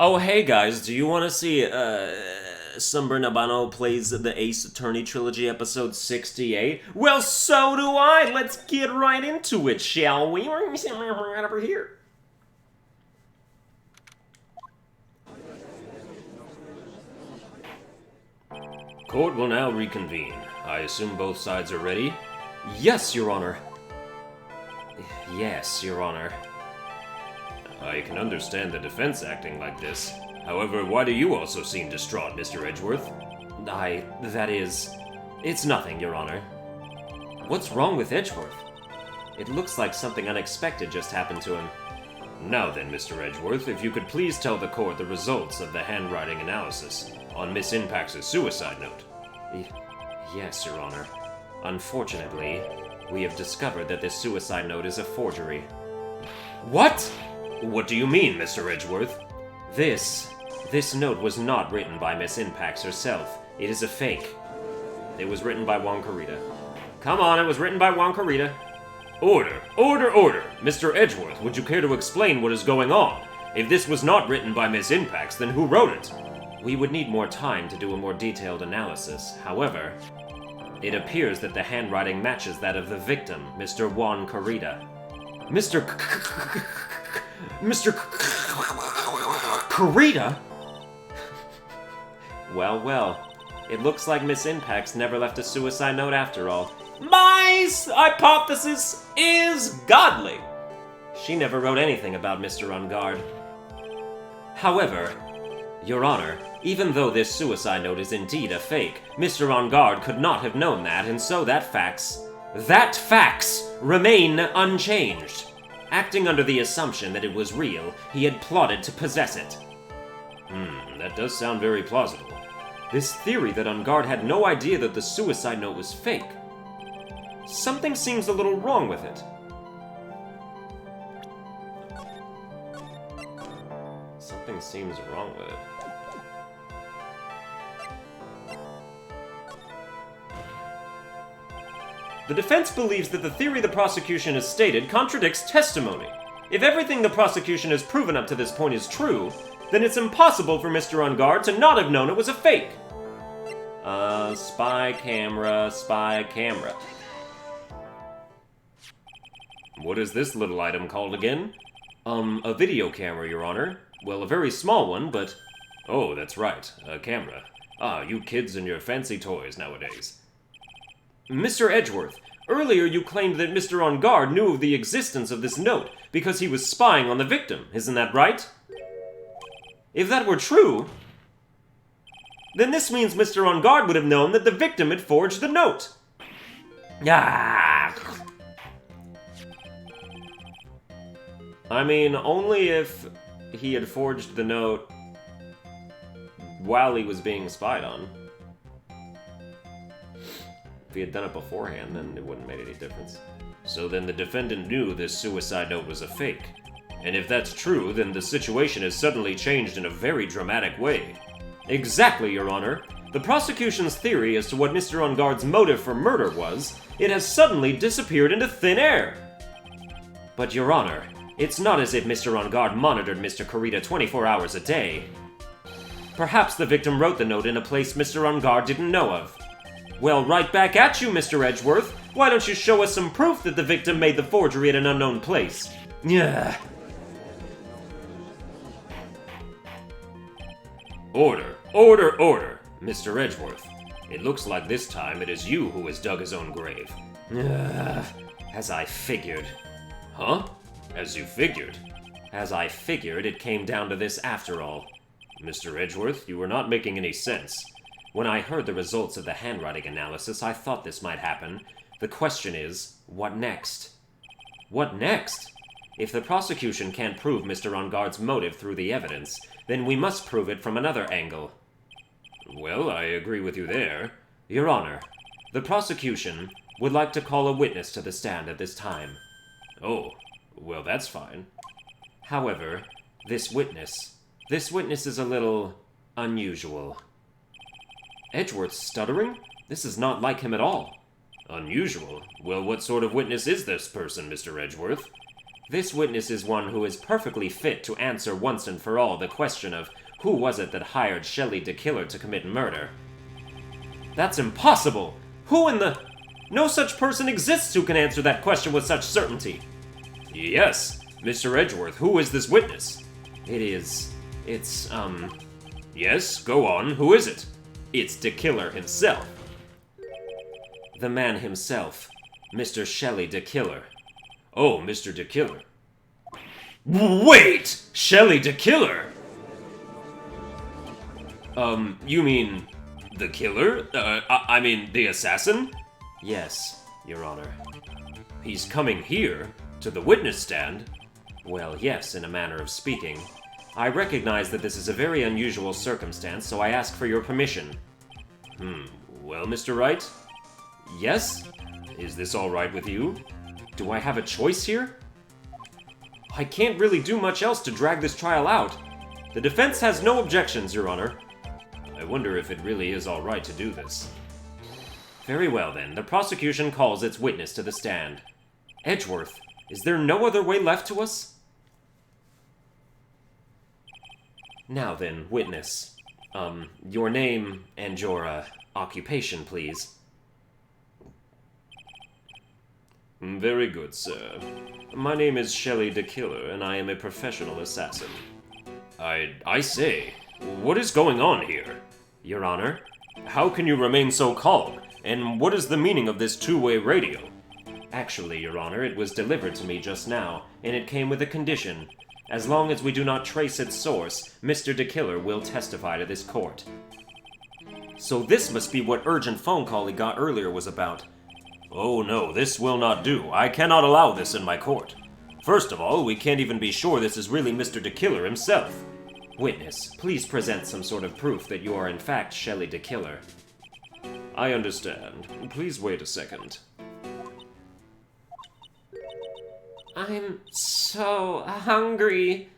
Oh, hey guys, do you want to see Sunburned Albino plays the Ace Attorney Trilogy episode 68? Well, so do I! Let's get right into it, shall we? Right over here. Court will now reconvene. I assume both sides are ready? Yes, Your Honor. Yes, Your Honor. I can understand the defense acting like this. However, why do you also seem distraught, Mr. Edgeworth? It's nothing, Your Honor. What's wrong with Edgeworth? It looks like something unexpected just happened to him. Now then, Mr. Edgeworth, if you could please tell the court the results of the handwriting analysis on Miss Impax's suicide note. Yes, Your Honor. Unfortunately, we have discovered that this suicide note is a forgery. What? What do you mean, Mr. Edgeworth? This note was not written by Miss Impax herself. It is a fake. It was written by Juan Carita. Come on, it was written by Juan Carita. Order! Order! Order! Mr. Edgeworth, would you care to explain what is going on? If this was not written by Miss Impax, then who wrote it? We would need more time to do a more detailed analysis. However, it appears that the handwriting matches that of the victim, Mr. Juan Carita. Mr. Carita? Well, it looks like Miss Impax never left a suicide note after all. My hypothesis is godly. She never wrote anything about Mr. Ungard. However, Your Honor, even though this suicide note is indeed a fake, Mr. Ungard could not have known that, and so that facts remain unchanged. Acting under the assumption that it was real, he had plotted to possess it. That does sound very plausible. This theory that Ungard had no idea that the suicide note was fake. Something seems a little wrong with it. Something seems wrong with it. The defense believes that the theory the prosecution has stated contradicts testimony. If everything the prosecution has proven up to this point is true, then it's impossible for Mr. Ungard to not have known it was a fake. Spy camera. What is this little item called again? A video camera, Your Honor. Well, a very small one, but... Oh, that's right, a camera. Ah, you kids and your fancy toys nowadays. Mr. Edgeworth, earlier you claimed that Mr. Ungard knew of the existence of this note because he was spying on the victim, isn't that right? If that were true, then this means Mr. Ungard would have known that the victim had forged the note. I mean, only if he had forged the note while he was being spied on. If he had done it beforehand, then it wouldn't have made any difference. So then the defendant knew this suicide note was a fake. And if that's true, then the situation has suddenly changed in a very dramatic way. Exactly, Your Honor. The prosecution's theory as to what Mr. Ungard's motive for murder was, it has suddenly disappeared into thin air. But, Your Honor, it's not as if Mr. Ungard monitored Mr. Carita 24 hours a day. Perhaps the victim wrote the note in a place Mr. Ungard didn't know of. Well, right back at you, Mr. Edgeworth. Why don't you show us some proof that the victim made the forgery at an unknown place? Yeah. Order, order, order, Mr. Edgeworth. It looks like this time it is you who has dug his own grave. As I figured. Huh? As you figured? As I figured, it came down to this after all. Mr. Edgeworth, you were not making any sense. When I heard the results of the handwriting analysis, I thought this might happen. The question is, what next? What next? If the prosecution can't prove Mr. Ungard's motive through the evidence, then we must prove it from another angle. Well, I agree with you there. Your Honor, the prosecution would like to call a witness to the stand at this time. Oh, well, that's fine. However, this witness is a little unusual. Edgeworth stuttering? This is not like him at all. Unusual? Well, what sort of witness is this person, Mr. Edgeworth? This witness is one who is perfectly fit to answer once and for all the question of who was it that hired Shelley DeKiller to commit murder. That's impossible! Who in the... No such person exists who can answer that question with such certainty. Yes, Mr. Edgeworth, who is this witness? It's, Yes, go on, who is it? It's DeKiller himself. The man himself, Mr. Shelley DeKiller. Oh, Mr. DeKiller. Wait! Shelley DeKiller? You mean... the killer? I mean, the assassin? Yes, Your Honor. He's coming here? To the witness stand? Well, yes, in a manner of speaking. I recognize that this is a very unusual circumstance, so I ask for your permission. Well, Mr. Wright? Yes? Is this all right with you? Do I have a choice here? I can't really do much else to drag this trial out. The defense has no objections, Your Honor. I wonder if it really is all right to do this. Very well, then. The prosecution calls its witness to the stand. Edgeworth, is there no other way left to us? Now then, witness. Your name and your, occupation, please. Very good, sir. My name is Shelley DeKiller, and I am a professional assassin. I say, what is going on here? Your Honor, how can you remain so calm? And what is the meaning of this two-way radio? Actually, Your Honor, it was delivered to me just now, and it came with a condition. As long as we do not trace its source, Mr. DeKiller will testify to this court. So this must be what urgent phone call he got earlier was about. Oh no, this will not do. I cannot allow this in my court. First of all, we can't even be sure this is really Mr. DeKiller himself. Witness, please present some sort of proof that you are in fact Shelley DeKiller. I understand. Please wait a second. I'm so hungry.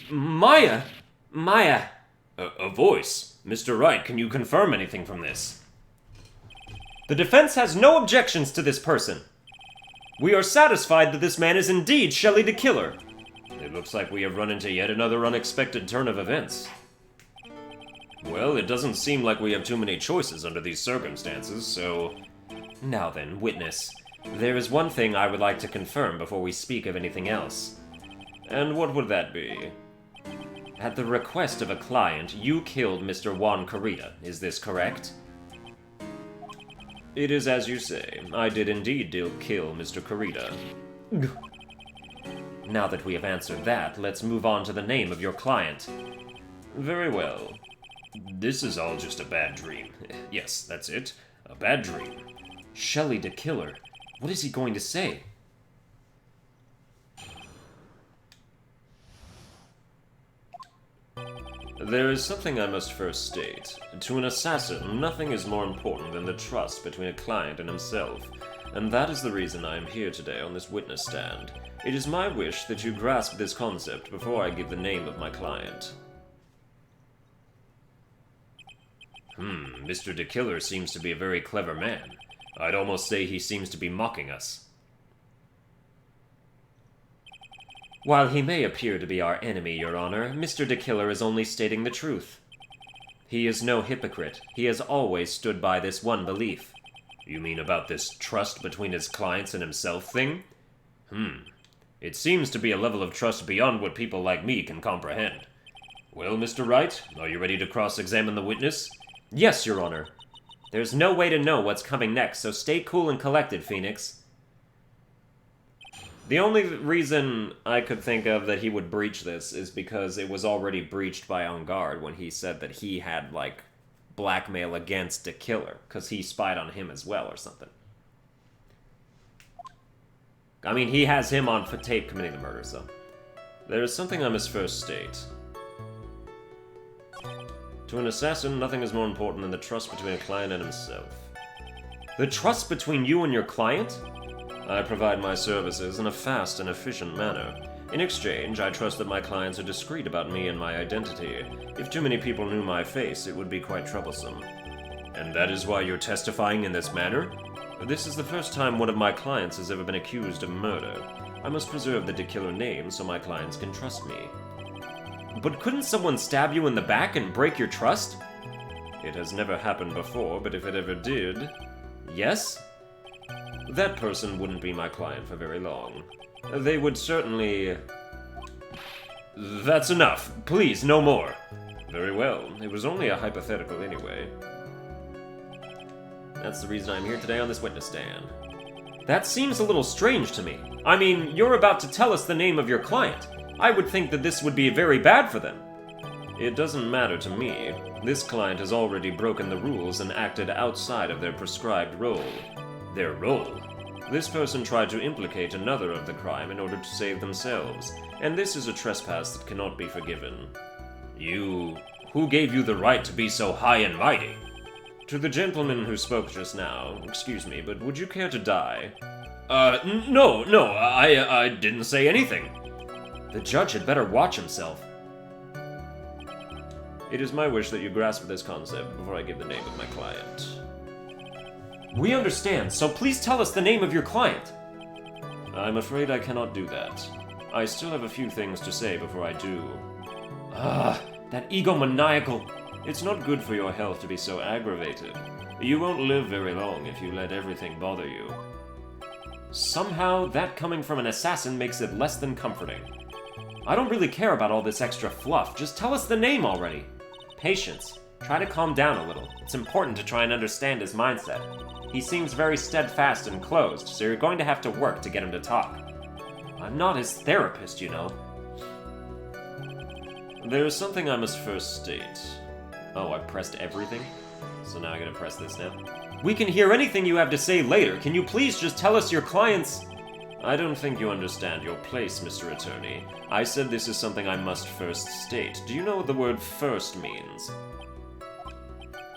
Maya! Maya! A voice. Mr. Wright, can you confirm anything from this? The defense has no objections to this person. We are satisfied that this man is indeed Shelley DeKiller. It looks like we have run into yet another unexpected turn of events. Well, it doesn't seem like we have too many choices under these circumstances, so... Now then, witness. There is one thing I would like to confirm before we speak of anything else. And what would that be? At the request of a client, you killed Mr. Juan Carita, is this correct? It is as you say. I did indeed kill Mr. Carita. Now that we have answered that, let's move on to the name of your client. Very well. This is all just a bad dream. Yes, that's it. A bad dream. Shelley DeKiller. What is he going to say? There is something I must first state. To an assassin, nothing is more important than the trust between a client and himself, and that is the reason I am here today on this witness stand. It is my wish that you grasp this concept before I give the name of my client. Mr. DeKiller seems to be a very clever man. I'd almost say he seems to be mocking us. While he may appear to be our enemy, Your Honor, Mr. DeKiller is only stating the truth. He is no hypocrite. He has always stood by this one belief. You mean about this trust between his clients and himself thing? It seems to be a level of trust beyond what people like me can comprehend. Well, Mr. Wright, are you ready to cross-examine the witness? Yes, Your Honor. There's no way to know what's coming next, so stay cool and collected, Phoenix. The only reason I could think of that he would breach this is because it was already breached by On Guard when he said that he had, like, blackmail against DeKiller, because he spied on him as well or something. I mean, he has him on tape committing the murder, so... There is something I must first state. To an assassin, nothing is more important than the trust between a client and himself. The trust between you and your client? I provide my services in a fast and efficient manner. In exchange, I trust that my clients are discreet about me and my identity. If too many people knew my face, it would be quite troublesome. And that is why you're testifying in this manner? This is the first time one of my clients has ever been accused of murder. I must preserve the DeKiller name so my clients can trust me. But couldn't someone stab you in the back and break your trust? It has never happened before, but if it ever did... Yes? That person wouldn't be my client for very long. They would certainly... That's enough. Please, no more. Very well. It was only a hypothetical anyway. That's the reason I'm here today on this witness stand. That seems a little strange to me. I mean, you're about to tell us the name of your client. I would think that this would be very bad for them. It doesn't matter to me. This client has already broken the rules and acted outside of their prescribed role. Their role? This person tried to implicate another of the crime in order to save themselves, and this is a trespass that cannot be forgiven. You... Who gave you the right to be so high and mighty? To the gentleman who spoke just now, excuse me, but would you care to die? No, I didn't say anything. The judge had better watch himself. It is my wish that you grasp this concept before I give the name of my client. We understand, so please tell us the name of your client. I'm afraid I cannot do that. I still have a few things to say before I do. That egomaniacal... It's not good for your health to be so aggravated. You won't live very long if you let everything bother you. Somehow, that coming from an assassin makes it less than comforting. I don't really care about all this extra fluff, just tell us the name already. Patience. Try to calm down a little. It's important to try and understand his mindset. He seems very steadfast and closed, so you're going to have to work to get him to talk. I'm not his therapist, you know. There is something I must first state. Oh, I pressed everything? So now I gotta press this now. We can hear anything you have to say later. Can you please just tell us your client's... I don't think you understand your place, Mr. Attorney. I said this is something I must first state. Do you know what the word first means?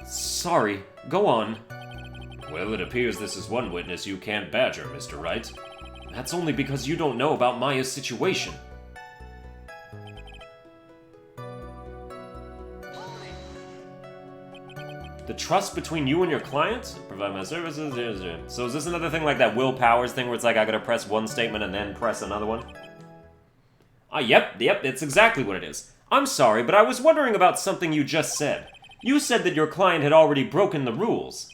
Sorry, go on. Well, it appears this is one witness you can't badger, Mr. Wright. That's only because you don't know about Maya's situation. The trust between you and your client? Provide my services? So is this another thing like that Will Powers thing where it's like I gotta press one statement and then press another one? Yep, it's exactly what it is. I'm sorry, but I was wondering about something you just said. You said that your client had already broken the rules.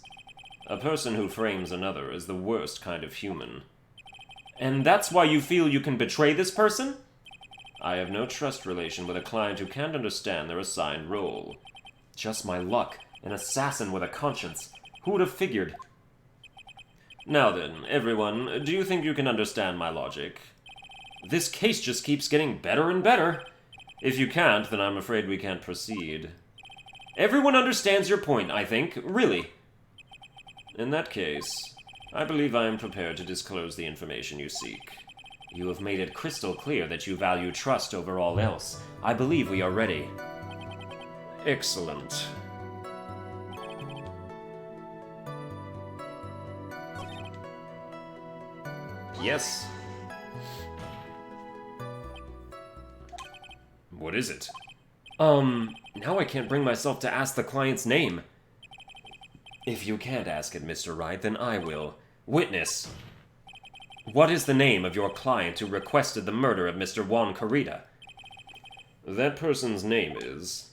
A person who frames another is the worst kind of human. And that's why you feel you can betray this person? I have no trust relation with a client who can't understand their assigned role. Just my luck. An assassin with a conscience. Who would have figured? Now then, everyone, do you think you can understand my logic? This case just keeps getting better and better. If you can't, then I'm afraid we can't proceed. Everyone understands your point, I think. Really. In that case, I believe I am prepared to disclose the information you seek. You have made it crystal clear that you value trust over all else. I believe we are ready. Excellent. Yes. What is it? Now I can't bring myself to ask the client's name. If you can't ask it, Mr. Wright, then I will. Witness. What is the name of your client who requested the murder of Mr. Juan Carita? That person's name is...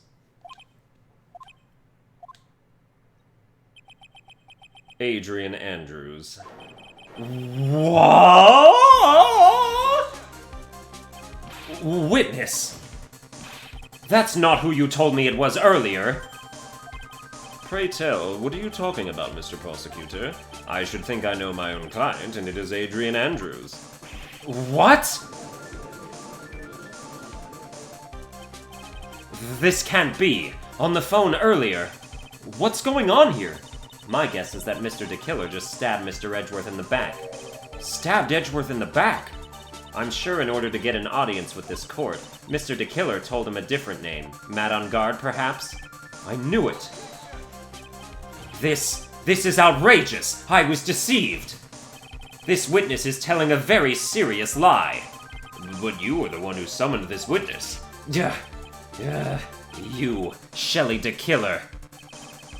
Adrian Andrews. What? Witness! That's not who you told me it was earlier! Pray tell, what are you talking about, Mr. Prosecutor? I should think I know my own client, and it is Adrian Andrews. What? This can't be! On the phone earlier! What's going on here? My guess is that Mr. DeKiller just stabbed Mr. Edgeworth in the back. Stabbed Edgeworth in the back? I'm sure in order to get an audience with this court, Mr. DeKiller told him a different name. Mad on Guard, perhaps? I knew it. This is outrageous! I was deceived! This witness is telling a very serious lie. But you were the one who summoned this witness. You, Shelley DeKiller.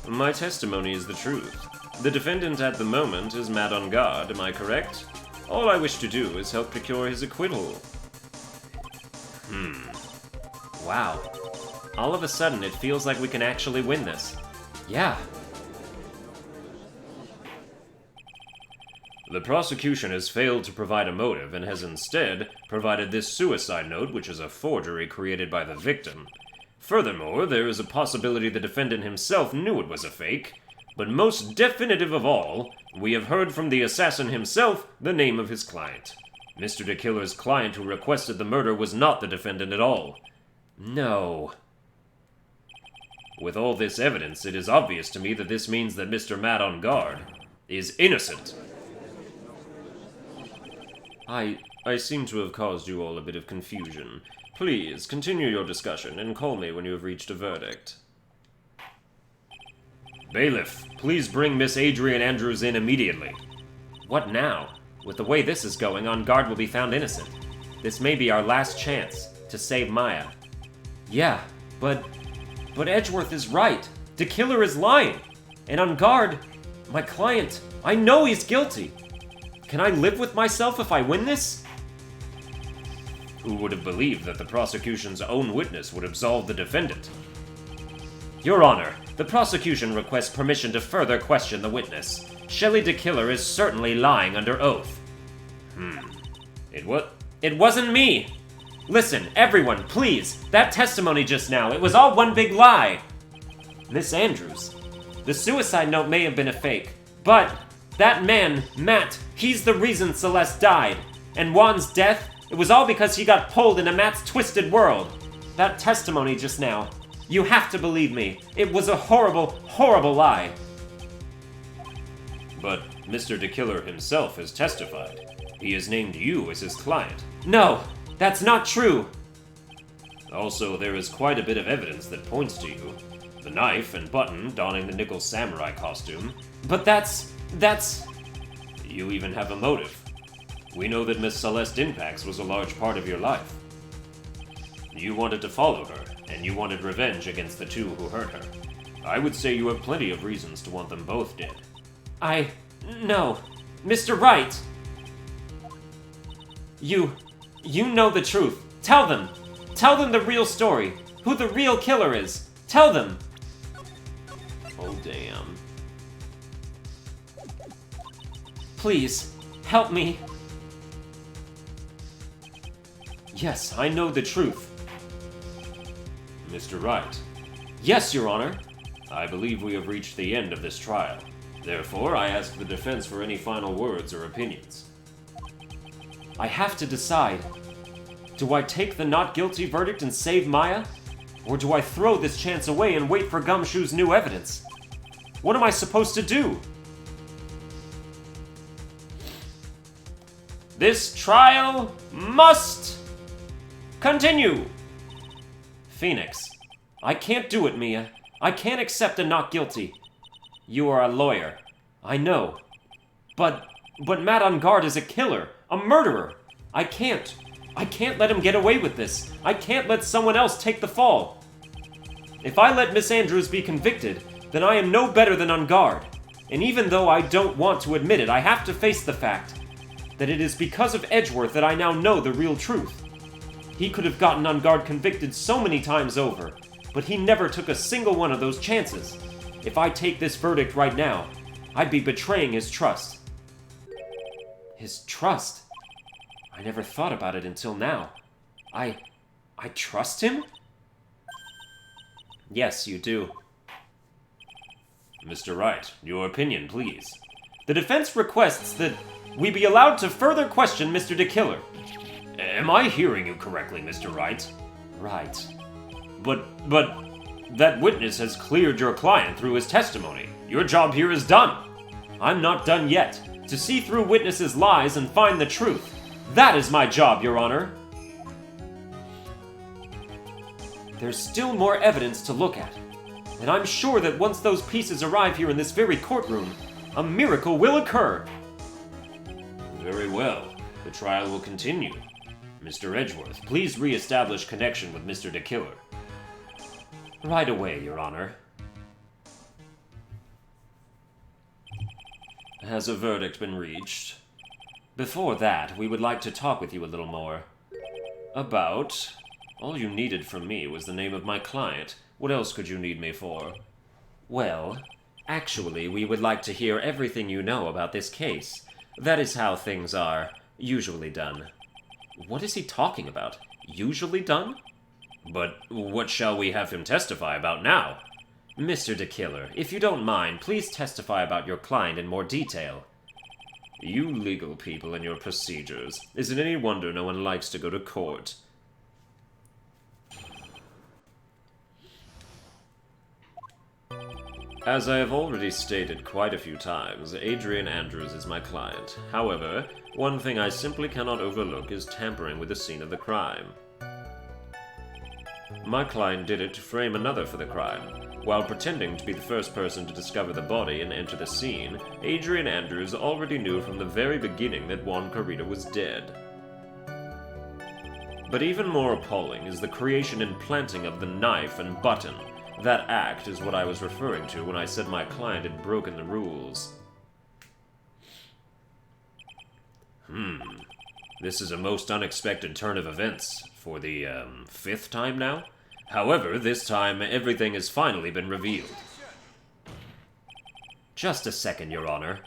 My testimony is the truth. The defendant at the moment is Mad on Guard, am I correct? All I wish to do is help procure his acquittal. Wow. All of a sudden, it feels like we can actually win this. Yeah. The prosecution has failed to provide a motive and has instead provided this suicide note, which is a forgery created by the victim. Furthermore, there is a possibility the defendant himself knew it was a fake, but most definitive of all, we have heard from the assassin himself the name of his client. Mr. De Killer's client who requested the murder was not the defendant at all. No. With all this evidence, it is obvious to me that this means that Mr. Matt on guard is innocent. I seem to have caused you all a bit of confusion. Please, continue your discussion and call me when you have reached a verdict. Bailiff, please bring Miss Adrian Andrews in immediately. What now? With the way this is going, On Guard will be found innocent. This may be our last chance to save Maya. Yeah, but Edgeworth is right. De Killer is lying. And On Guard, my client, I know he's guilty. Can I live with myself if I win this? Who would have believed that the prosecution's own witness would absolve the defendant? Your Honor, the prosecution requests permission to further question the witness. Shelley De Killer is certainly lying under oath. It wasn't me! Listen, everyone, please! That testimony just now, it was all one big lie! Miss Andrews, the suicide note may have been a fake, but that man, Matt, he's the reason Celeste died. And Juan's death, it was all because he got pulled into Matt's twisted world. That testimony just now, you have to believe me. It was a horrible, horrible lie. But Mr. De Killer himself has testified. He has named you as his client. No, that's not true. Also, there is quite a bit of evidence that points to you. The knife and Button donning the nickel samurai costume. But that's... You even have a motive. We know that Miss Celeste Impax was a large part of your life. You wanted to follow her, and you wanted revenge against the two who hurt her. I would say you have plenty of reasons to want them both dead. No. Mr. Wright! You know the truth. Tell them! Tell them the real story! Who the real killer is! Tell them! Oh, damn. Please, help me. Yes, I know the truth. Mr. Wright. Yes, Your Honor. I believe we have reached the end of this trial. Therefore, I ask the defense for any final words or opinions. I have to decide. Do I take the not guilty verdict and save Maya? Or do I throw this chance away and wait for Gumshoe's new evidence? What am I supposed to do? This trial must continue! Phoenix. I can't do it, Mia. I can't accept a not guilty. You are a lawyer. I know. But Matt on Guard is a killer. A murderer. I can't let him get away with this. I can't let someone else take the fall. If I let Miss Andrews be convicted, then I am no better than On Guard. And even though I don't want to admit it, I have to face the fact that it is because of Edgeworth that I now know the real truth. He could have gotten On Guard convicted so many times over, but he never took a single one of those chances. If I take this verdict right now, I'd be betraying his trust. His trust? I never thought about it until now. I trust him? Yes, you do. Mr. Wright, your opinion, please. The defense requests that we be allowed to further question Mr. De Killer. Am I hearing you correctly, Mr. Wright? Right. But that witness has cleared your client through his testimony. Your job here is done. I'm not done yet. To see through witnesses' lies and find the truth. That is my job, Your Honor. There's still more evidence to look at. And I'm sure that once those pieces arrive here in this very courtroom, a miracle will occur. Very well. The trial will continue. Mr. Edgeworth, please re-establish connection with Mr. De Killer. Right away, Your Honor. Has a verdict been reached? Before that, we would like to talk with you a little more. About? All you needed from me was the name of my client. What else could you need me for? Well, actually, we would like to hear everything you know about this case. That is how things are usually done. What is he talking about? Usually done? But what shall we have him testify about now? Mr. DeKiller, if you don't mind, please testify about your client in more detail. You legal people and your procedures. Is it any wonder no one likes to go to court? As I have already stated quite a few times, Adrian Andrews is my client. However, one thing I simply cannot overlook is tampering with the scene of the crime. My client did it to frame another for the crime. While pretending to be the first person to discover the body and enter the scene, Adrian Andrews already knew from the very beginning that Juan Carita was dead. But even more appalling is the creation and planting of the knife and button. That act is what I was referring to when I said my client had broken the rules. This is a most unexpected turn of events, for the, 5th time now? However, this time, everything has finally been revealed. Just a second, Your Honor.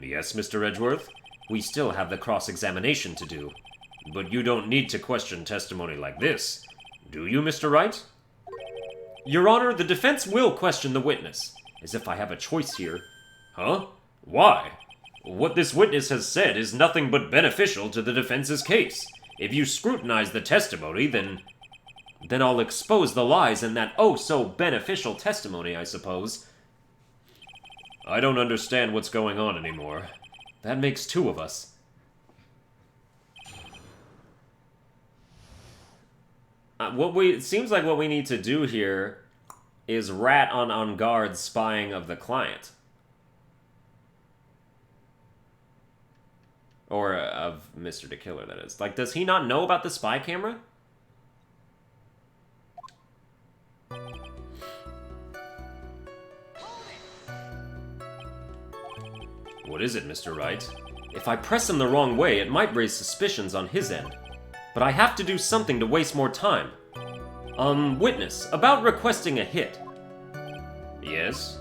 Yes, Mr. Edgeworth? We still have the cross-examination to do. But you don't need to question testimony like this. Do you, Mr. Wright? Your Honor, the defense will question the witness. As if I have a choice here. Huh? Why? What this witness has said is nothing but beneficial to the defense's case. If you scrutinize the testimony, then I'll expose the lies in that oh-so-beneficial testimony, I suppose. I don't understand what's going on anymore. That makes 2 of us. It seems like what we need to do here is rat on guard spying of the client. Or of Mr. DeKiller, that is. Like, does he not know about the spy camera? What is it, Mr. Wright? If I press him the wrong way, it might raise suspicions on his end. But I have to do something to waste more time. Witness, about requesting a hit. Yes?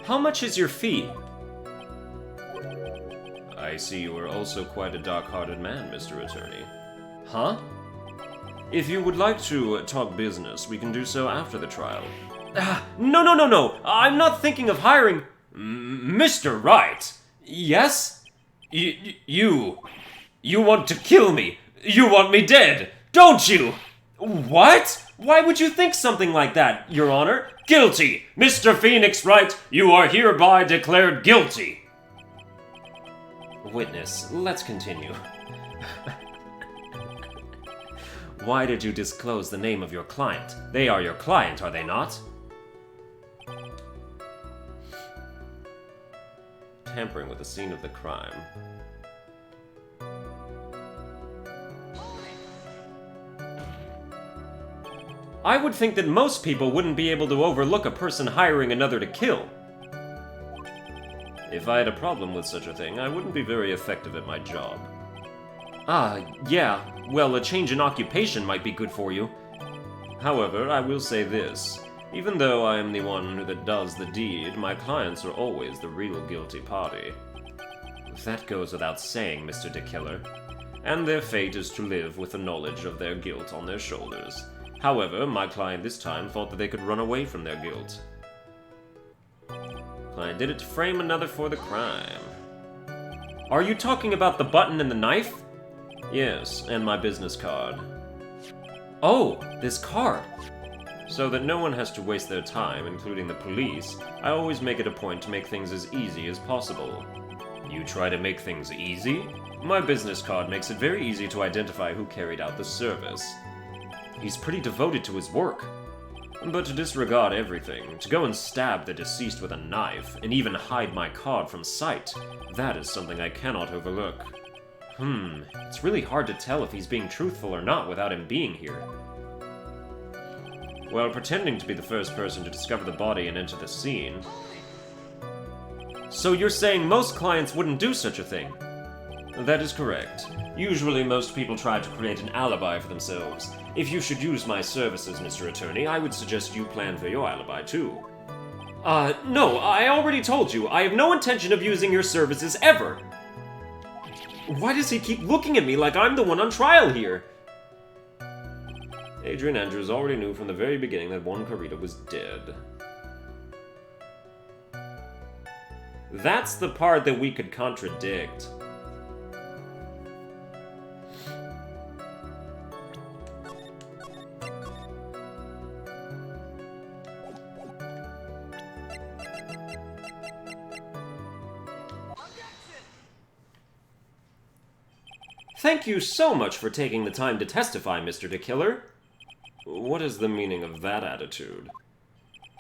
How much is your fee? I see you are also quite a dark-hearted man, Mr. Attorney. Huh? If you would like to talk business, we can do so after the trial. No! I'm not thinking of hiring... Mr. Wright! Yes? You want to kill me! You want me dead, don't you? What? Why would you think something like that, Your Honor? Guilty! Mr. Phoenix Wright, you are hereby declared guilty! Witness, let's continue. Why did you disclose the name of your client? They are your client, are they not? Tampering with the scene of the crime. I would think that most people wouldn't be able to overlook a person hiring another to kill. If I had a problem with such a thing, I wouldn't be very effective at my job. Yeah. Well, a change in occupation might be good for you. However, I will say this. Even though I am the one that does the deed, my clients are always the real guilty party. That goes without saying, Mr. DeKiller. And their fate is to live with the knowledge of their guilt on their shoulders. However, my client this time thought that they could run away from their guilt. Client did it to frame another for the crime. Are you talking about the button and the knife? Yes, and my business card. Oh, this card. So that no one has to waste their time, including the police, I always make it a point to make things as easy as possible. You try to make things easy? My business card makes it very easy to identify who carried out the service. He's pretty devoted to his work. But to disregard everything, to go and stab the deceased with a knife, and even hide my card from sight, that is something I cannot overlook. It's really hard to tell if he's being truthful or not without him being here. While pretending to be the first person to discover the body and enter the scene... So you're saying most clients wouldn't do such a thing? That is correct. Usually most people try to create an alibi for themselves. If you should use my services, Mr. Attorney, I would suggest you plan for your alibi too. No, I already told you, I have no intention of using your services ever! Why does he keep looking at me like I'm the one on trial here? Adrian Andrews already knew from the very beginning that Juan Carita was dead. That's the part that we could contradict. Thank you so much for taking the time to testify, Mr. DeKiller. What is the meaning of that attitude?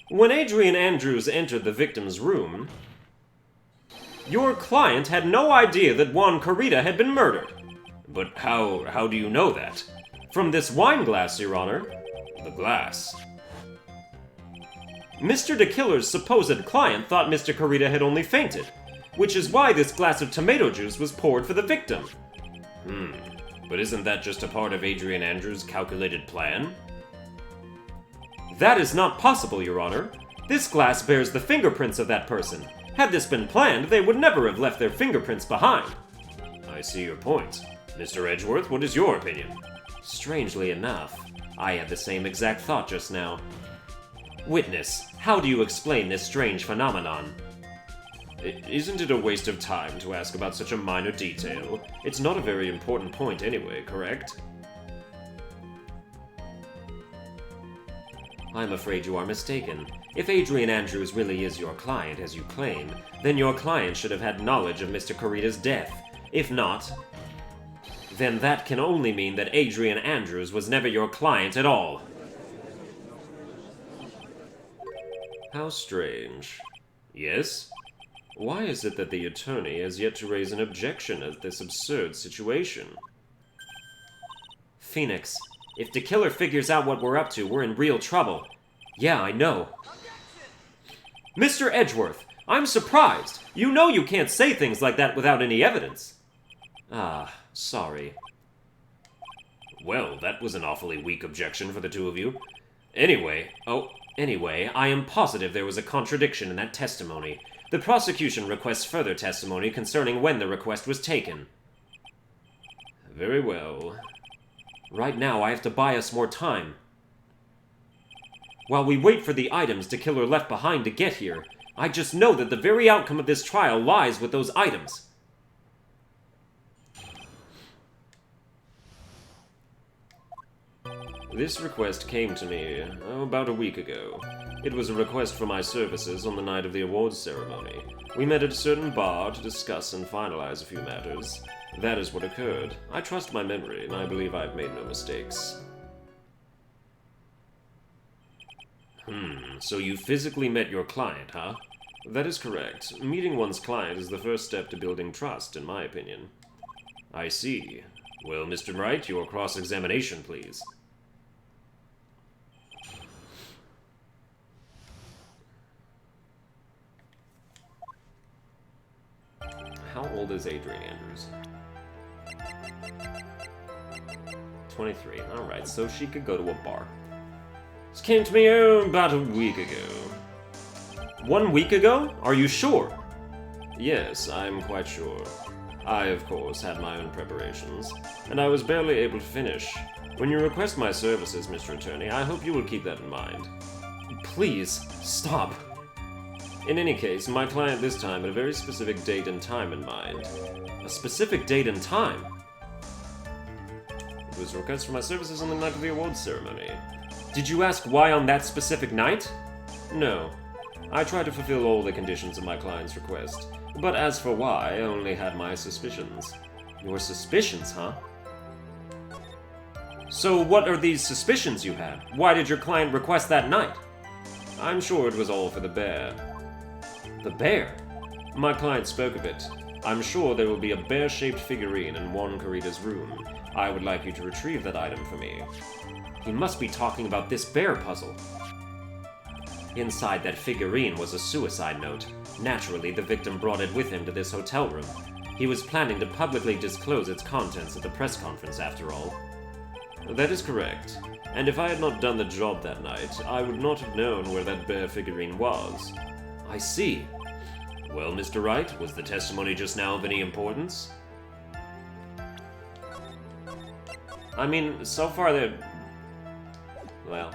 When Adrian Andrews entered the victim's room, your client had no idea that Juan Carita had been murdered. But how do you know that? From this wine glass, Your Honor. The glass. Mr. DeKiller's supposed client thought Mr. Carita had only fainted, which is why this glass of tomato juice was poured for the victim. But isn't that just a part of Adrian Andrews' calculated plan? That is not possible, Your Honor. This glass bears the fingerprints of that person. Had this been planned, they would never have left their fingerprints behind. I see your point. Mr. Edgeworth, what is your opinion? Strangely enough, I had the same exact thought just now. Witness, how do you explain this strange phenomenon? Isn't it a waste of time to ask about such a minor detail? It's not a very important point anyway, correct? I'm afraid you are mistaken. If Adrian Andrews really is your client, as you claim, then your client should have had knowledge of Mr. Carita's death. If not, then that can only mean that Adrian Andrews was never your client at all. How strange. Yes? Why is it that the attorney has yet to raise an objection at this absurd situation? Phoenix, if the killer figures out what we're up to, we're in real trouble. Yeah, I know. Mr. Edgeworth, I'm surprised. You know you can't say things like that without any evidence. Ah, sorry. Well, that was an awfully weak objection for the two of you. Anyway, I am positive there was a contradiction in that testimony. The prosecution requests further testimony concerning when the request was taken. Very well. Right now, I have to buy us more time. While we wait for the items the killer left behind to get here, I just know that the very outcome of this trial lies with those items. This request came to me about a week ago. It was a request for my services on the night of the awards ceremony. We met at a certain bar to discuss and finalize a few matters. That is what occurred. I trust my memory, and I believe I've made no mistakes. So you physically met your client, huh? That is correct. Meeting one's client is the first step to building trust, in my opinion. I see. Well, Mr. Wright, your cross-examination, please. How old is Adrian Andrews? 23. Alright, so she could go to a bar. This came to me about a week ago. 1 week ago? Are you sure? Yes, I'm quite sure. I, of course, had my own preparations, and I was barely able to finish. When you request my services, Mr. Attorney, I hope you will keep that in mind. Please, stop. In any case, my client this time had a very specific date and time in mind. A specific date and time? It was a request for my services on the night of the awards ceremony. Did you ask why on that specific night? No. I tried to fulfill all the conditions of my client's request. But as for why, I only had my suspicions. Your suspicions, huh? So what are these suspicions you had? Why did your client request that night? I'm sure it was all for the bear. The bear? My client spoke of it. I'm sure there will be a bear-shaped figurine in Juan Carita's room. I would like you to retrieve that item for me. He must be talking about this bear puzzle. Inside that figurine was a suicide note. Naturally, the victim brought it with him to this hotel room. He was planning to publicly disclose its contents at the press conference, after all. That is correct. And if I had not done the job that night, I would not have known where that bear figurine was. I see. Well, Mr. Wright, was the testimony just now of any importance? I mean, so far well,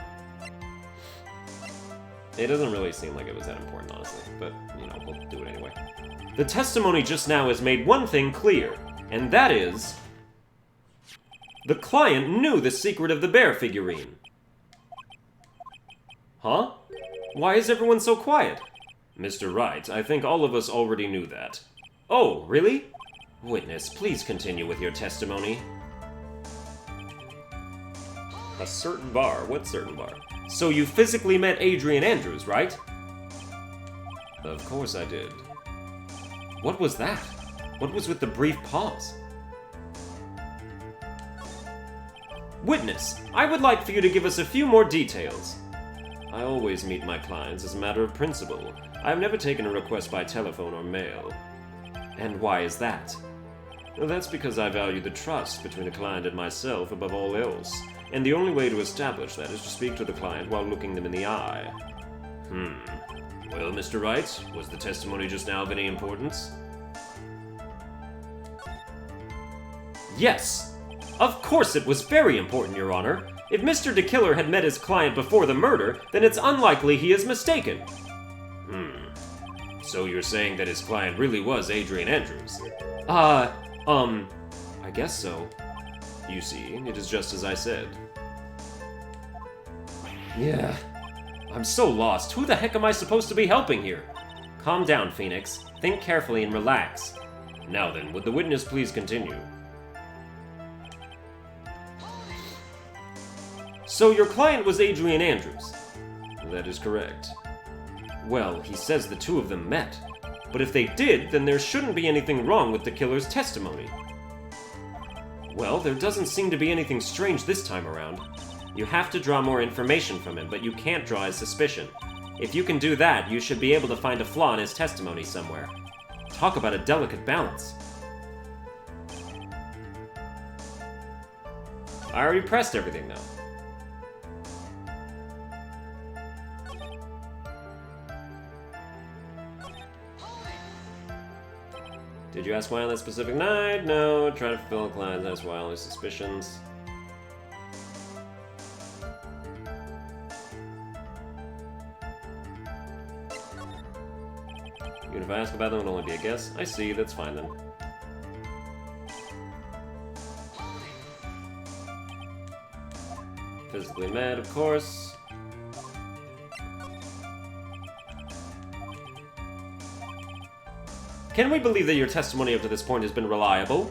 it doesn't really seem like it was that important, honestly, but, you know, we'll do it anyway. The testimony just now has made one thing clear, and that is... the client knew the secret of the bear figurine. Huh? Why is everyone so quiet? Mr. Wright, I think all of us already knew that. Oh, really? Witness, please continue with your testimony. A certain bar? What certain bar? So you physically met Adrian Andrews, right? Of course I did. What was that? What was with the brief pause? Witness, I would like for you to give us a few more details. I always meet my clients as a matter of principle. I have never taken a request by telephone or mail. And why is that? Well, that's because I value the trust between the client and myself above all else. And the only way to establish that is to speak to the client while looking them in the eye. Well, Mr. Wright, was the testimony just now of any importance? Yes! Of course it was very important, Your Honor. If Mr. DeKiller had met his client before the murder, then it's unlikely he is mistaken. So you're saying that his client really was Adrian Andrews? I guess so. You see, it is just as I said. Yeah. I'm so lost. Who the heck am I supposed to be helping here? Calm down, Phoenix. Think carefully and relax. Now then, would the witness please continue? So your client was Adrian Andrews? That is correct. Well, he says the two of them met. But if they did, then there shouldn't be anything wrong with the killer's testimony. Well, there doesn't seem to be anything strange this time around. You have to draw more information from him, but you can't draw his suspicion. If you can do that, you should be able to find a flaw in his testimony somewhere. Talk about a delicate balance. I already pressed everything, though. Did you ask why on that specific night? No. Try to fulfill the client's ask why on his suspicions. Even if I ask about them, it'll only be a guess. I see, that's fine then. Physically mad, of course. Can we believe that your testimony up to this point has been reliable?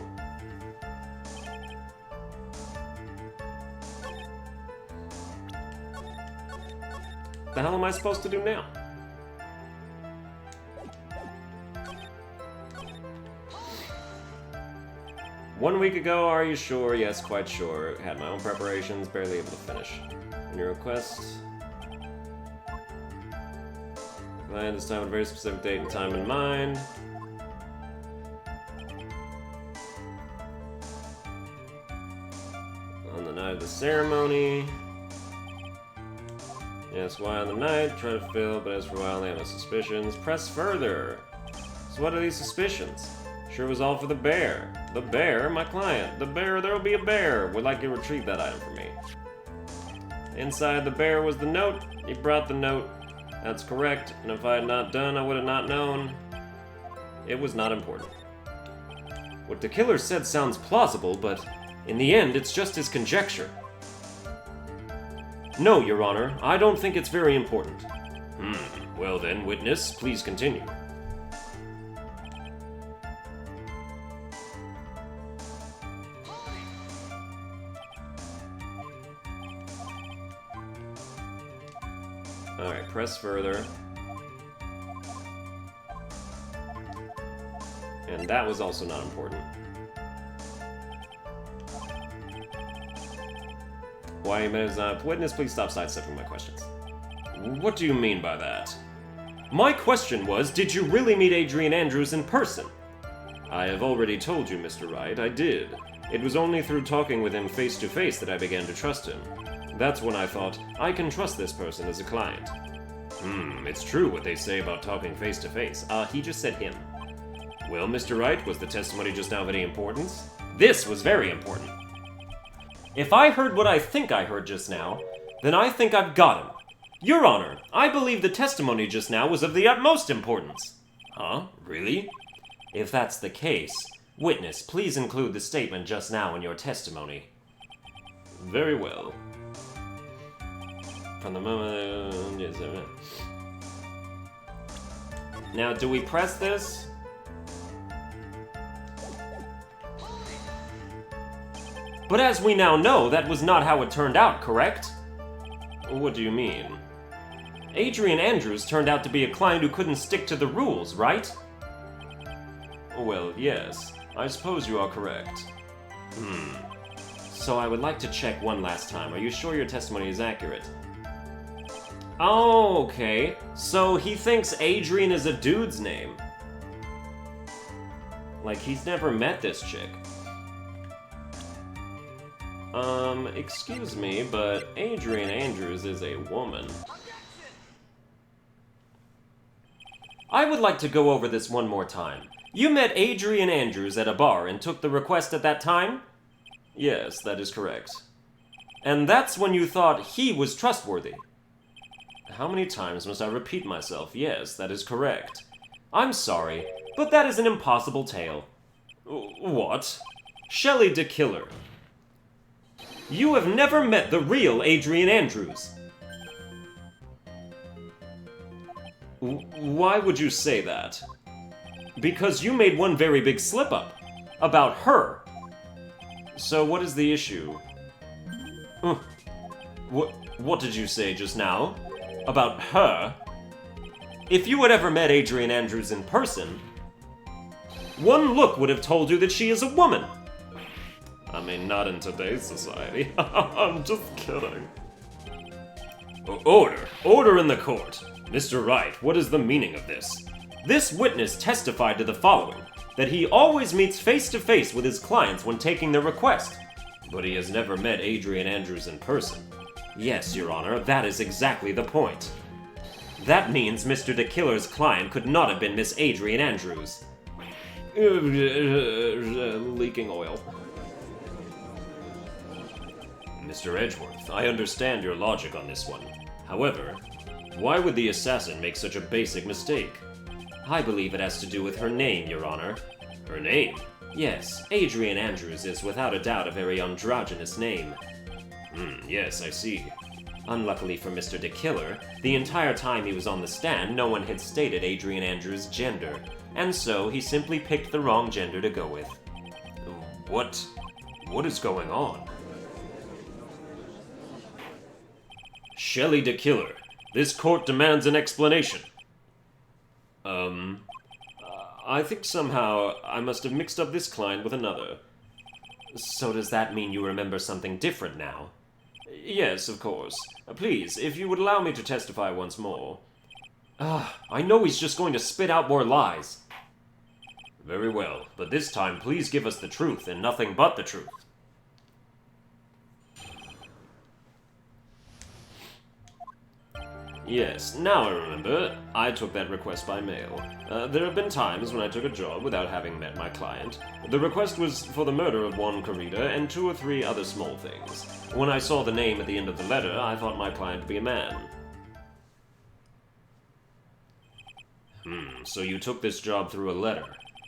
What the hell am I supposed to do now? One week ago, are you sure? Yes, quite sure. Had my own preparations, barely able to finish. And your request? Client this time with a very specific date and time in mind. On the night of the ceremony. Yes, why on the night? Try to fill, but as for a while, they have no suspicions. Press further. So what are these suspicions? Sure was all for the bear. The bear? My client. The bear, there'll be a bear. Would like you to retrieve that item for me. Inside the bear was the note. He brought the note. That's correct. And if I had not done, I would have not known. It was not important. What the killer said sounds plausible, but in the end, it's just his conjecture. No, Your Honor. I don't think it's very important. Well then, witness, please continue. Alright, press further. And that was also not important. Why is not witness? Please stop sidestepping my questions. What do you mean by that? My question was, did you really meet Adrian Andrews in person? I have already told you, Mr. Wright, I did. It was only through talking with him face to face that I began to trust him. That's when I thought, I can trust this person as a client. It's true what they say about talking face to face. He just said him. Well, Mr. Wright, was the testimony just now of any importance? This was very important. If I heard what I think I heard just now, then I think I've got him. Your Honor, I believe the testimony just now was of the utmost importance. Huh? Really? If that's the case, witness, please include the statement just now in your testimony. Very well. From the moment... Now, do we press this? But as we now know, that was not how it turned out, correct? What do you mean? Adrian Andrews turned out to be a client who couldn't stick to the rules, right? Well, yes. I suppose you are correct. So I would like to check one last time. Are you sure your testimony is accurate? Oh, okay. So he thinks Adrian is a dude's name. Like, he's never met this chick. Excuse me, but Adrian Andrews is a woman. I would like to go over this one more time. You met Adrian Andrews at a bar and took the request at that time? Yes, that is correct. And that's when you thought he was trustworthy? How many times must I repeat myself? Yes, that is correct. I'm sorry, but that is an impossible tale. What? Shelley the Killer. You have never met the real Adrian Andrews. Why would you say that? Because you made one very big slip-up. About her. So what is the issue? What did you say just now? About her? If you had ever met Adrian Andrews in person, one look would have told you that she is a woman. I mean, not in today's society. I'm just kidding. Order! Order in the court! Mr. Wright, what is the meaning of this? This witness testified to the following, that he always meets face-to-face with his clients when taking their request. But he has never met Adrian Andrews in person. Yes, Your Honor, that is exactly the point. That means Mr. the Killer's client could not have been Miss Adrian Andrews. Leaking oil. Mr. Edgeworth, I understand your logic on this one. However, why would the assassin make such a basic mistake? I believe it has to do with her name, Your Honor. Her name? Yes, Adrian Andrews is without a doubt a very androgynous name. Yes, I see. Unluckily for Mr. the Killer, the entire time he was on the stand, no one had stated Adrian Andrews' gender, and so he simply picked the wrong gender to go with. What is going on? Shelley the Killer, this court demands an explanation. I think somehow I must have mixed up this client with another. So does that mean you remember something different now? Yes, of course. Please, if you would allow me to testify once more. I know he's just going to spit out more lies. Very well, but this time please give us the truth and nothing but the truth. Yes, now I remember. I took that request by mail. There have been times when I took a job without having met my client. The request was for the murder of one Corrida and 2 or 3 other small things. When I saw the name at the end of the letter, I thought my client to be a man. So you took this job through a letter.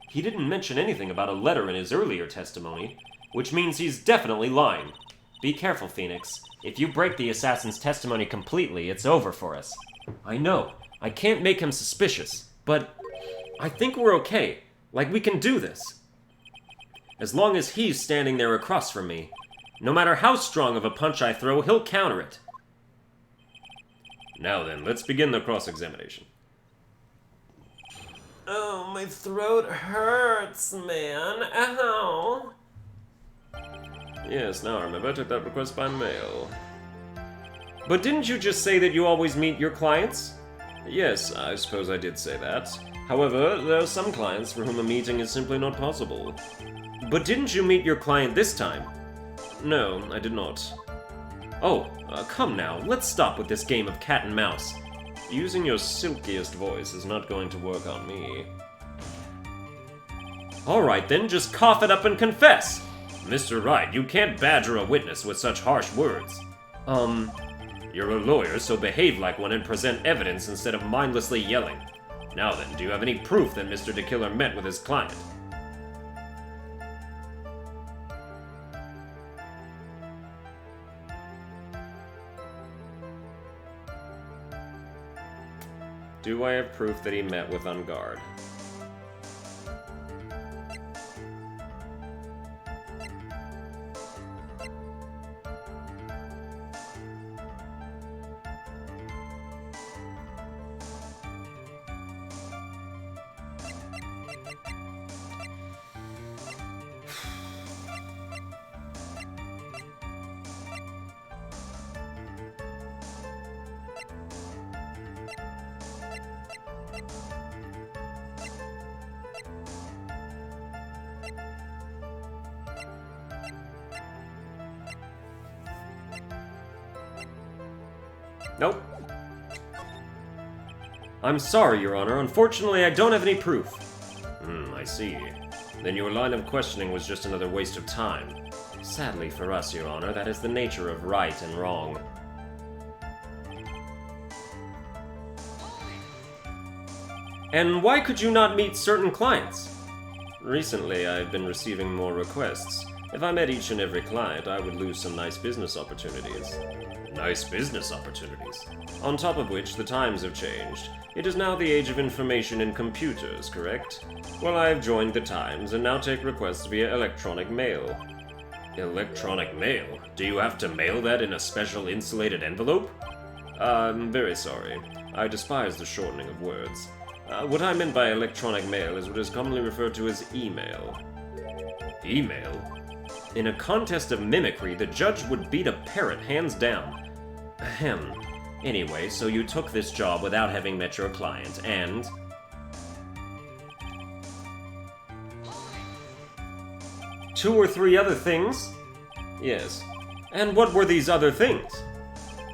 He didn't mention anything about a letter in his earlier testimony, which means he's definitely lying. Be careful, Phoenix. If you break the assassin's testimony completely, it's over for us. I know. I can't make him suspicious, but I think we're okay. Like, we can do this. As long as he's standing there across from me. No matter how strong of a punch I throw, he'll counter it. Now then, let's begin the cross-examination. Oh, my throat hurts, man. Ow. Yes, now I remember. I took that request by mail. But didn't you just say that you always meet your clients? Yes, I suppose I did say that. However, there are some clients for whom a meeting is simply not possible. But didn't you meet your client this time? No, I did not. Oh, come now, let's stop with this game of cat and mouse. Using your silkiest voice is not going to work on me. Alright then, just cough it up and confess! Mr. Wright, you can't badger a witness with such harsh words. You're a lawyer, so behave like one and present evidence instead of mindlessly yelling. Now then, do you have any proof that Mr. DeKiller met with his client? Do I have proof that he met with Ungard? Nope. I'm sorry, Your Honor. Unfortunately, I don't have any proof. I see. Then your line of questioning was just another waste of time. Sadly for us, Your Honor, that is the nature of right and wrong. And why could you not meet certain clients? Recently, I've been receiving more requests. If I met each and every client, I would lose some nice business opportunities. Nice business opportunities. On top of which, the times have changed. It is now the age of information and computers, correct? Well, I've joined the times and now take requests via electronic mail. Electronic mail? Do you have to mail that in a special insulated envelope? I'm very sorry. I despise the shortening of words. What I meant by electronic mail is what is commonly referred to as email. Email? In a contest of mimicry, the judge would beat a parrot hands down. Ahem. Anyway, so you took this job without having met your client, and... Two or three other things? Yes. And what were these other things?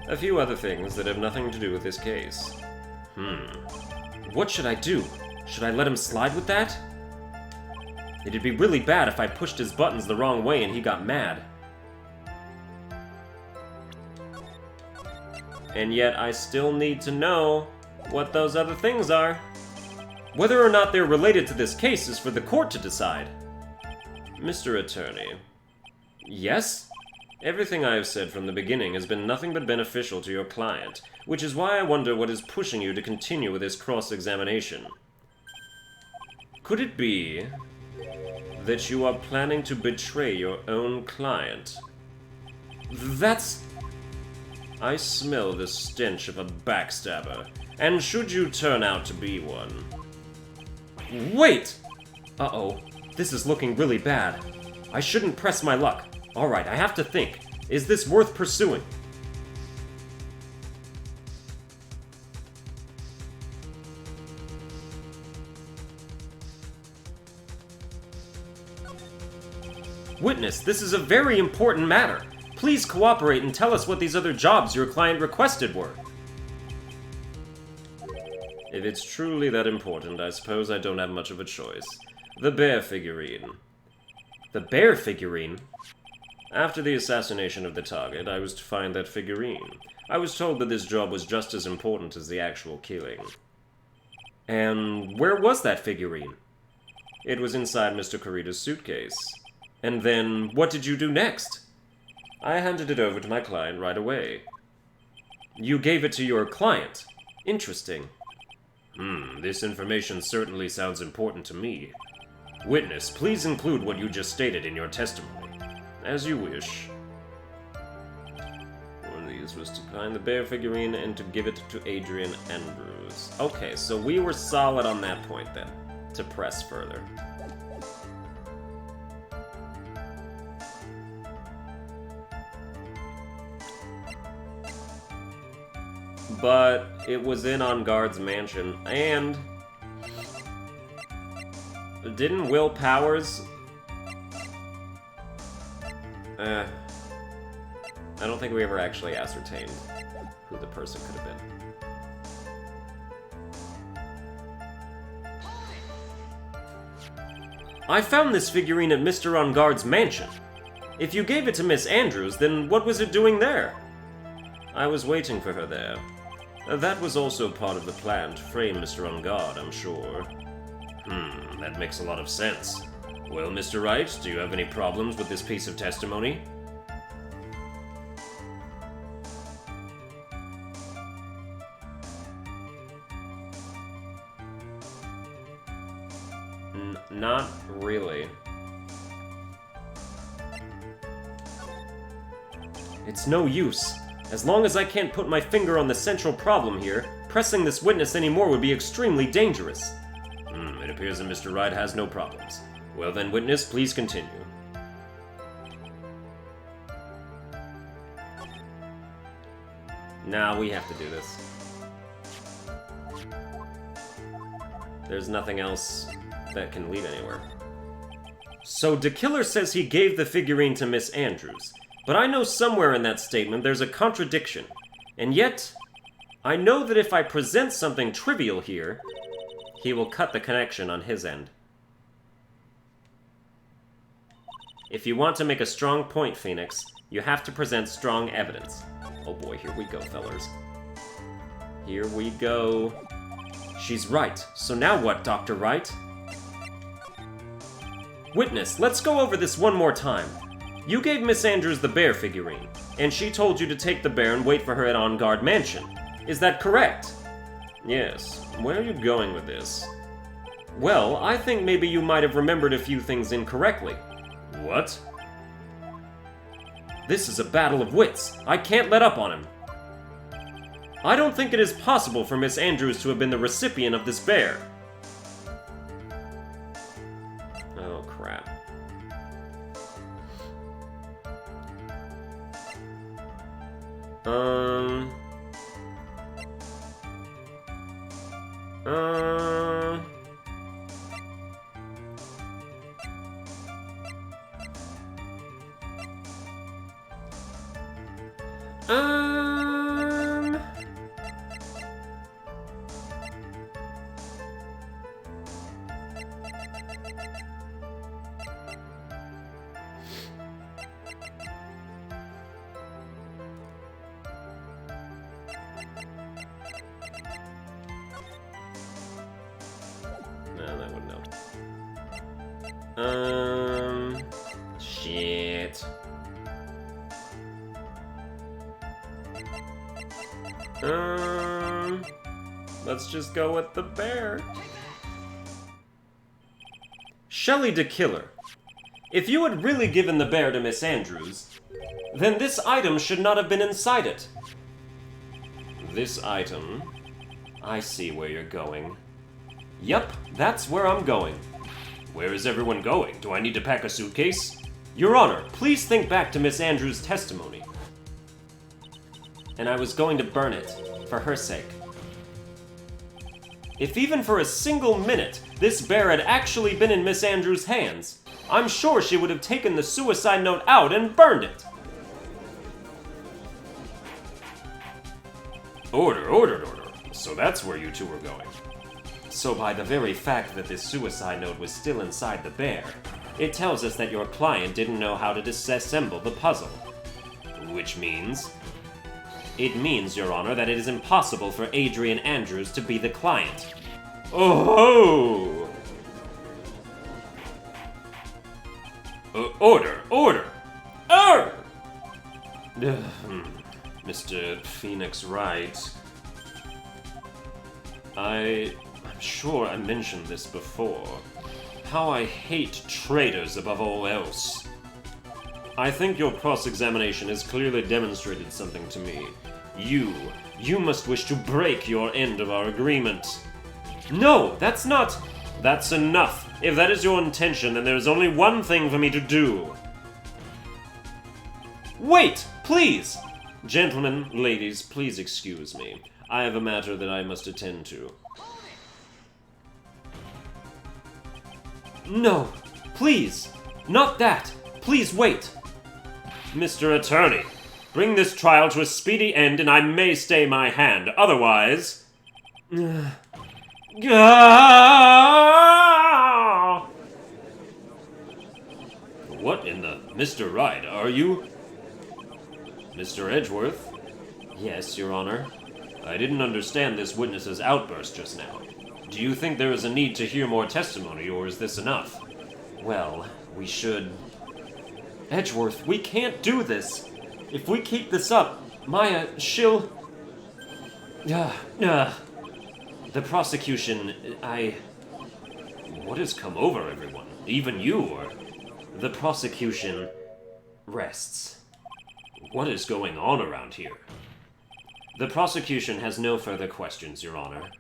A few other things that have nothing to do with this case. What should I do? Should I let him slide with that? It'd be really bad if I pushed his buttons the wrong way and he got mad. And yet I still need to know what those other things are. Whether or not they're related to this case is for the court to decide. Mr. Attorney. Yes? Everything I have said from the beginning has been nothing but beneficial to your client, which is why I wonder what is pushing you to continue with this cross-examination. Could it be that you are planning to betray your own client? That's... I smell the stench of a backstabber, and should you turn out to be one... Wait! Uh-oh, this is looking really bad. I shouldn't press my luck. Alright, I have to think. Is this worth pursuing? Witness, this is a very important matter. Please cooperate and tell us what these other jobs your client requested were. If it's truly that important, I suppose I don't have much of a choice. The bear figurine. The bear figurine? After the assassination of the target, I was to find that figurine. I was told that this job was just as important as the actual killing. And where was that figurine? It was inside Mr. Kurita's suitcase. And then, what did you do next? I handed it over to my client right away. You gave it to your client? Interesting. This information certainly sounds important to me. Witness, please include what you just stated in your testimony. As you wish. One of these was to find the bear figurine and to give it to Adrian Andrews. Okay, so we were solid on that point then, to press further. but it was in On Guard's mansion, and... Didn't Will Powers... I don't think we ever actually ascertained who the person could have been. I found this figurine at Mr. On Guard's mansion. If you gave it to Miss Andrews, then what was it doing there? I was waiting for her there. That was also part of the plan to frame Mr. On Guard, I'm sure. That makes a lot of sense. Well, Mr. Wright, do you have any problems with this piece of testimony? Not really. It's no use. As long as I can't put my finger on the central problem here, pressing this witness anymore would be extremely dangerous. It appears that Mr. Wright has no problems. Well then, witness, please continue. Now we have to do this. There's nothing else that can lead anywhere. So, the killer says he gave the figurine to Miss Andrews, but I know somewhere in that statement there's a contradiction. And yet, I know that if I present something trivial here, he will cut the connection on his end. If you want to make a strong point, Phoenix, you have to present strong evidence. Oh boy, here we go, fellers. Here we go. She's right. So now what, Dr. Wright? Witness, let's go over this one more time. You gave Miss Andrews the bear figurine, and she told you to take the bear and wait for her at On Guard Mansion. Is that correct? Yes. Where are you going with this? Well, I think maybe you might have remembered a few things incorrectly. What? This is a battle of wits. I can't let up on him. I don't think it is possible for Miss Andrews to have been the recipient of this bear. Oh, crap. No, that wouldn't help. Shit. Let's just go with the bear. Shelley the Killer. If you had really given the bear to Miss Andrews, then this item should not have been inside it. This item? I see where you're going. Yup, that's where I'm going. Where is everyone going? Do I need to pack a suitcase? Your Honor, please think back to Miss Andrews' testimony. And I was going to burn it, for her sake. If even for a single minute this bear had actually been in Miss Andrews' hands, I'm sure she would have taken the suicide note out and burned it. Order, order, order. So that's where you two were going. So by the very fact that this suicide note was still inside the bear, it tells us that your client didn't know how to disassemble the puzzle. Which means... It means, Your Honor, that it is impossible for Adrian Andrews to be the client. Oh! Order! Order! Order! Mr. Phoenix Wright. I'm sure I mentioned this before. How I hate traitors above all else. I think your cross-examination has clearly demonstrated something to me. You must wish to break your end of our agreement. No, that's not... That's enough. If that is your intention, then there is only one thing for me to do. Wait, please! Gentlemen, ladies, please excuse me. I have a matter that I must attend to. No! Please! Not that! Please wait! Mr. Attorney, bring this trial to a speedy end and I may stay my hand. Otherwise... What in the... Mr. Wright, are you... Mr. Edgeworth? Yes, Your Honor. I didn't understand this witness's outburst just now. Do you think there is a need to hear more testimony, or is this enough? Well, we should... Edgeworth, we can't do this! If we keep this up, Maya, she'll... The prosecution, What has come over everyone? Even you, or... The prosecution rests. What is going on around here? The prosecution has no further questions, Your Honor.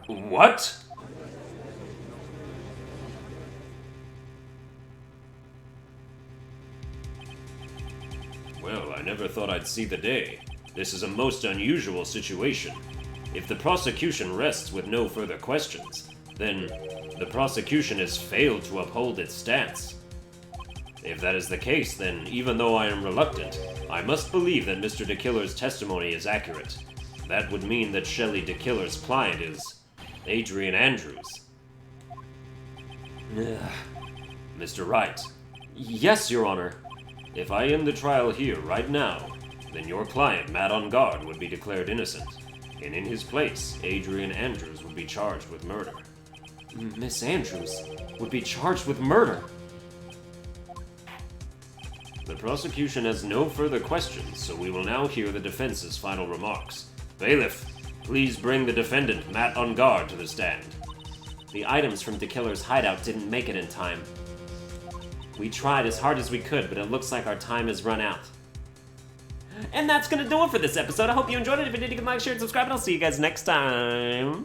What? Well, I never thought I'd see the day. This is a most unusual situation. If the prosecution rests with no further questions, then the prosecution has failed to uphold its stance. If that is the case, then even though I am reluctant, I must believe that Mr. DeKiller's testimony is accurate. That would mean that Shelley DeKiller's client is Adrian Andrews. Mr. Wright. Yes, Your Honor. If I end the trial here, right now, then your client, Matt on Guard, would be declared innocent. And in his place, Adrian Andrews would be charged with murder. Miss Andrews would be charged with murder? The prosecution has no further questions, so we will now hear the defense's final remarks. Bailiff, please bring the defendant, Matt on Guard, to the stand. The items from DeKiller's hideout didn't make it in time. We tried as hard as we could, but it looks like our time has run out. And that's gonna do it for this episode. I hope you enjoyed it. If you did, you can like, share, and subscribe, and I'll see you guys next time.